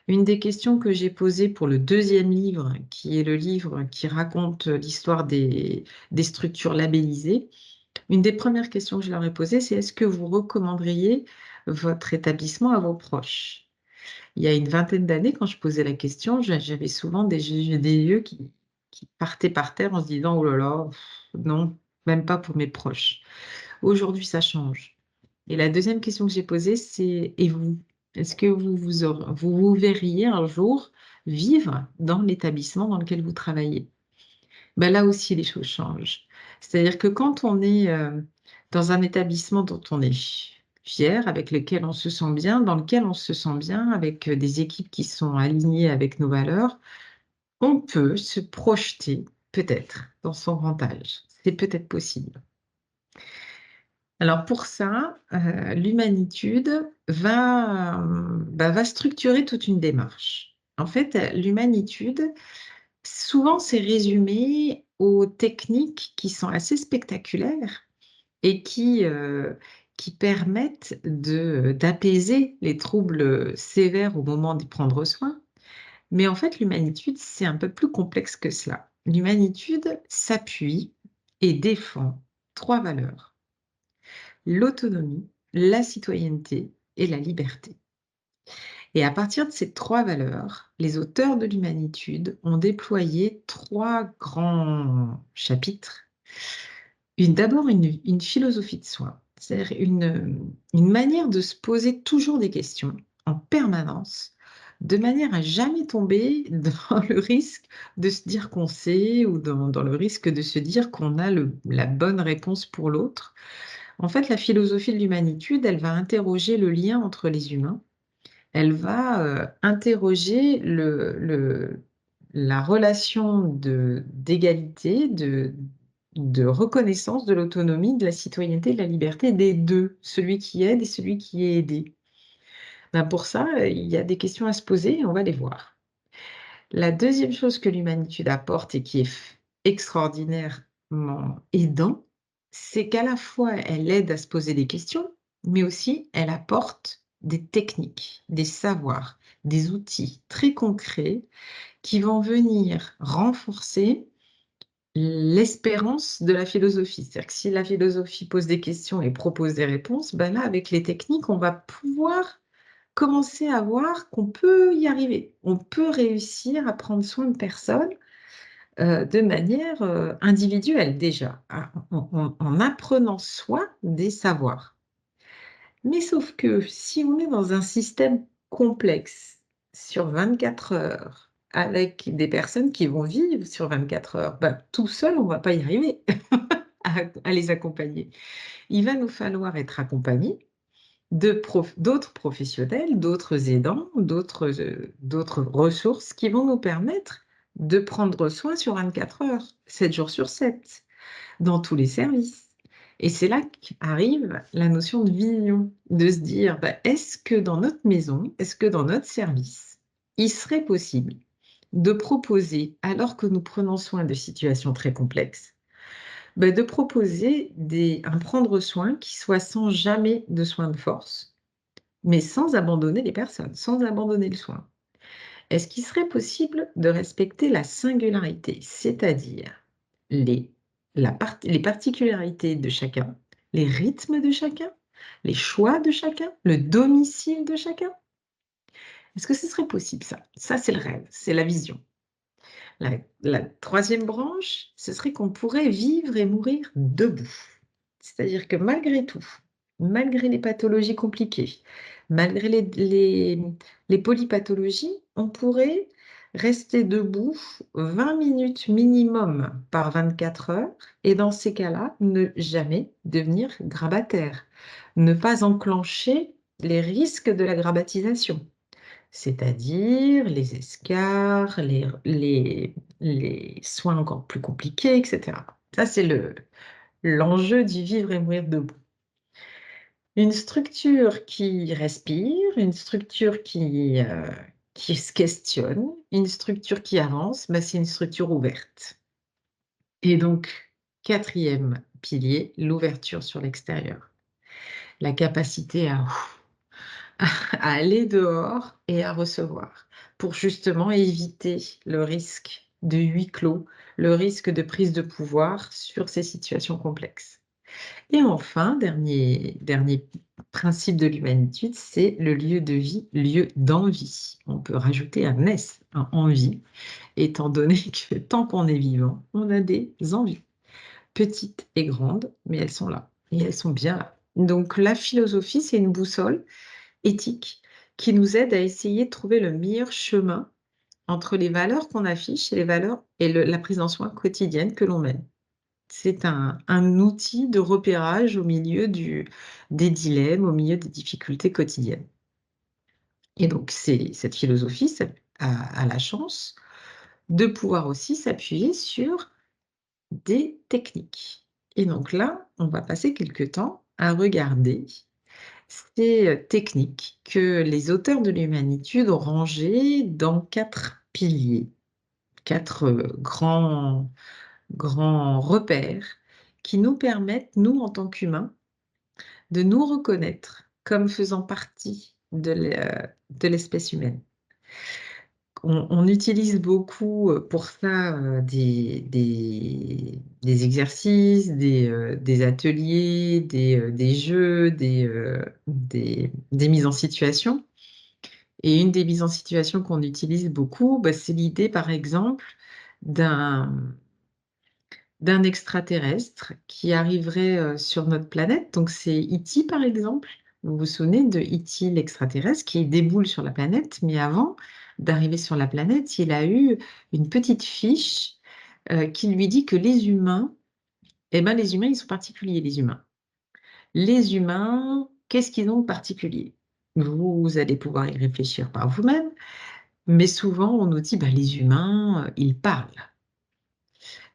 Une des questions que j'ai posées pour le deuxième livre, qui est le livre qui raconte l'histoire des structures labellisées, une des premières questions que je leur ai posées, c'est: est-ce que vous recommanderiez votre établissement à vos proches? Il y a une vingtaine d'années, quand je posais la question, j'avais souvent des yeux qui partaient par terre en se disant: oh là là, non, même pas pour mes proches. Aujourd'hui, ça change. Et la deuxième question que j'ai posée, c'est: et vous? Est-ce que vous verriez un jour vivre dans l'établissement dans lequel vous travaillez? Ben là aussi, les choses changent. C'est-à-dire que quand on est dans un établissement dont on est fier, avec lequel on se sent bien, dans lequel on se sent bien, avec des équipes qui sont alignées avec nos valeurs, on peut se projeter peut-être dans son grand âge. C'est peut-être possible. Alors pour ça, l'humanitude va structurer toute une démarche. En fait, l'humanitude, souvent, c'est résumé aux techniques qui sont assez spectaculaires et qui permettent d'apaiser les troubles sévères au moment d'y prendre soin. Mais en fait, l'humanitude, c'est un peu plus complexe que cela. L'humanitude s'appuie et défend 3 valeurs: l'autonomie, la citoyenneté et la liberté. Et à partir de ces 3 valeurs, les auteurs de l'humanitude ont déployé 3 grands chapitres. D'abord une philosophie de soi, c'est-à-dire une manière de se poser toujours des questions en permanence, de manière à jamais tomber dans le risque de se dire qu'on sait ou dans le risque de se dire qu'on a la bonne réponse pour l'autre. En fait, la philosophie de l'humanitude, elle va interroger le lien entre les humains. Elle va, interroger la relation d'égalité, de reconnaissance de l'autonomie, de la citoyenneté, de la liberté des 2, celui qui aide et celui qui est aidé. Ben, pour ça, il y a des questions à se poser et on va les voir. La deuxième chose que l'humanitude apporte et qui est extraordinairement aidant, c'est qu'à la fois elle aide à se poser des questions, mais aussi elle apporte des techniques, des savoirs, des outils très concrets qui vont venir renforcer l'espérance de la philosophie. C'est-à-dire que si la philosophie pose des questions et propose des réponses, ben là, avec les techniques, on va pouvoir commencer à voir qu'on peut y arriver. On peut réussir à prendre soin de personnes, de manière, individuelle déjà, en apprenant soi des savoirs. Mais sauf que si on est dans un système complexe sur 24 heures, avec des personnes qui vont vivre sur 24 heures, bah, tout seul, on ne va pas y arriver à les accompagner. Il va nous falloir être accompagnés d'autres professionnels, d'autres aidants, d'autres ressources qui vont nous permettre de prendre soin sur 24 heures, 7 jours sur 7, dans tous les services. Et c'est là qu'arrive la notion de vision, de se dire: bah, est-ce que dans notre maison, est-ce que dans notre service, il serait possible de proposer, alors que nous prenons soin de situations très complexes, bah, de proposer un prendre soin qui soit sans jamais de soins de force, mais sans abandonner les personnes, sans abandonner le soin. Est-ce qu'il serait possible de respecter la singularité, c'est-à-dire les les particularités de chacun, les rythmes de chacun, les choix de chacun, le domicile de chacun? Est-ce que ce serait possible ça? Ça, c'est le rêve, c'est la vision. La 3e branche, ce serait qu'on pourrait vivre et mourir debout. C'est-à-dire que malgré tout, malgré les pathologies compliquées, malgré les polypathologies, on pourrait rester debout 20 minutes minimum par 24 heures et dans ces cas-là, ne jamais devenir grabataire, ne pas enclencher les risques de la grabatisation. C'est-à-dire les escarres, les soins encore plus compliqués, et cetera. Ça, c'est l'enjeu du vivre et mourir debout. Une structure qui respire, une structure qui se questionne, une structure qui avance, bah, c'est une structure ouverte. Et donc, 4e pilier, l'ouverture sur l'extérieur. La capacité à aller dehors et à recevoir. pour justement éviter le risque de huis clos, le risque de prise de pouvoir sur ces situations complexes. Et enfin, dernier principe de l'humanitude, c'est le lieu de vie, lieu d'envie. On peut rajouter un S, un envie, étant donné que tant qu'on est vivant, on a des envies, petites et grandes, mais elles sont là, et elles sont bien là. Donc la philosophie, c'est une boussole éthique qui nous aide à essayer de trouver le meilleur chemin entre les valeurs qu'on affiche et les valeurs et la prise en soin quotidienne que l'on mène. C'est un outil de repérage au milieu des dilemmes, au milieu des difficultés quotidiennes. Et donc, cette philosophie a la chance de pouvoir aussi s'appuyer sur des techniques. Et donc là, on va passer quelque temps à regarder ces techniques que les auteurs de l'humanitude ont rangées dans 4 piliers, 4 grands repères qui nous permettent, nous, en tant qu'humains, de nous reconnaître comme faisant partie de l'espèce humaine. On utilise beaucoup pour ça des exercices, des ateliers, des jeux, des mises en situation. Et une des mises en situation qu'on utilise beaucoup, bah, c'est l'idée, par exemple, d'un d'un extraterrestre qui arriverait sur notre planète. Donc c'est E.T. par exemple. Vous vous souvenez de E.T. l'extraterrestre qui déboule sur la planète, mais avant d'arriver sur la planète, il a eu une petite fiche qui lui dit que les humains, eh ben, les humains, ils sont particuliers, les humains. Les humains, qu'est-ce qu'ils ont de particulier? Vous allez pouvoir y réfléchir par vous-même, mais souvent on nous dit, bah, les humains, ils parlent.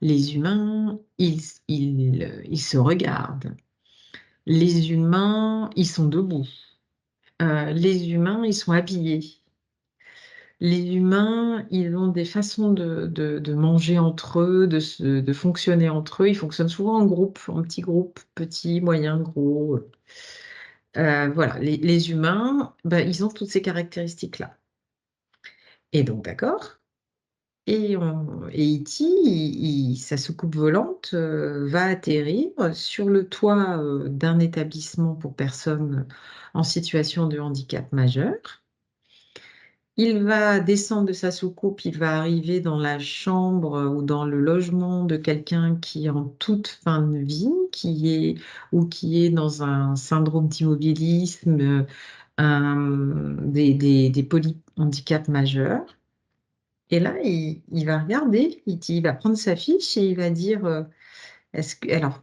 Les humains, ils se regardent. Les humains, ils sont debout. Les humains, ils sont habillés. Les humains, ils ont des façons de manger entre eux, de fonctionner entre eux. Ils fonctionnent souvent en groupe, en petits groupes, petits, moyens, gros. Voilà, les humains, ben, ils ont toutes ces caractéristiques-là. Et donc, d'accord. Et E.T., sa soucoupe volante va atterrir sur le toit d'un établissement pour personnes en situation de handicap majeur. Il va descendre de sa soucoupe, il va arriver dans la chambre ou dans le logement de quelqu'un qui est en toute fin de vie, qui est dans un syndrome d'immobilisme, des polyhandicaps majeurs. Et là, il va regarder, il va prendre sa fiche et il va dire, alors,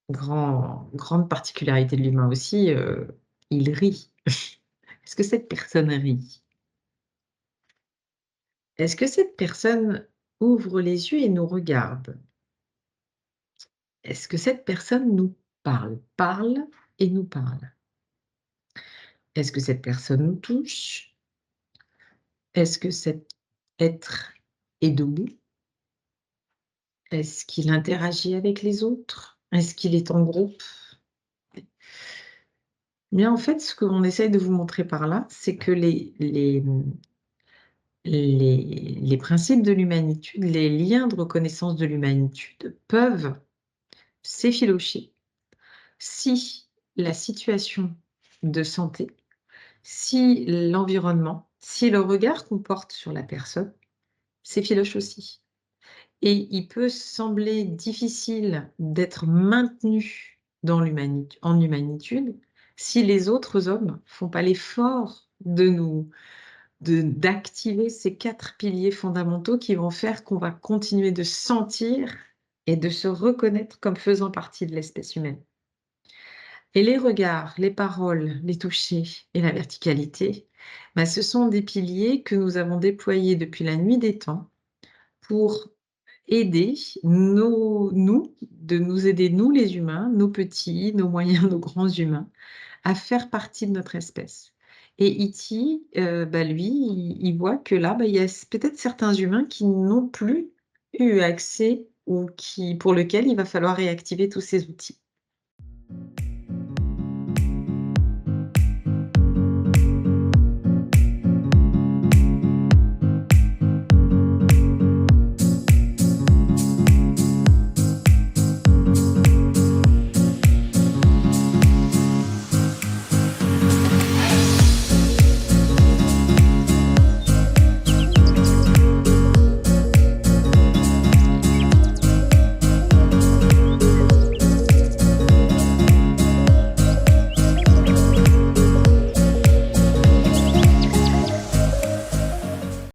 grande particularité de l'humain aussi, il rit. Est-ce que cette personne rit? Est-ce que cette personne ouvre les yeux et nous regarde? Est-ce que cette personne nous parle et nous parle? Est-ce que cette personne nous touche? Est-ce que cet être est debout? Est-ce qu'il interagit avec les autres? Est-ce qu'il est en groupe? Mais en fait, ce qu'on essaye de vous montrer par là, c'est que les principes de l'humanitude, les liens de reconnaissance de l'humanitude peuvent s'effilocher si la situation de santé, si l'environnement, si le regard qu'on porte sur la personne s'effiloche aussi. Et il peut sembler difficile d'être maintenu en humanitude si les autres hommes font pas l'effort d'activer ces 4 piliers fondamentaux qui vont faire qu'on va continuer de sentir et de se reconnaître comme faisant partie de l'espèce humaine. Et les regards, les paroles, les touchés et la verticalité, bah, ce sont des piliers que nous avons déployés depuis la nuit des temps pour aider de nous aider, nous les humains, nos petits, nos moyens, nos grands humains, à faire partie de notre espèce. Et E.T., bah, lui, il voit que là, bah, il y a peut-être certains humains qui n'ont plus eu accès ou pour lesquels il va falloir réactiver tous ces outils.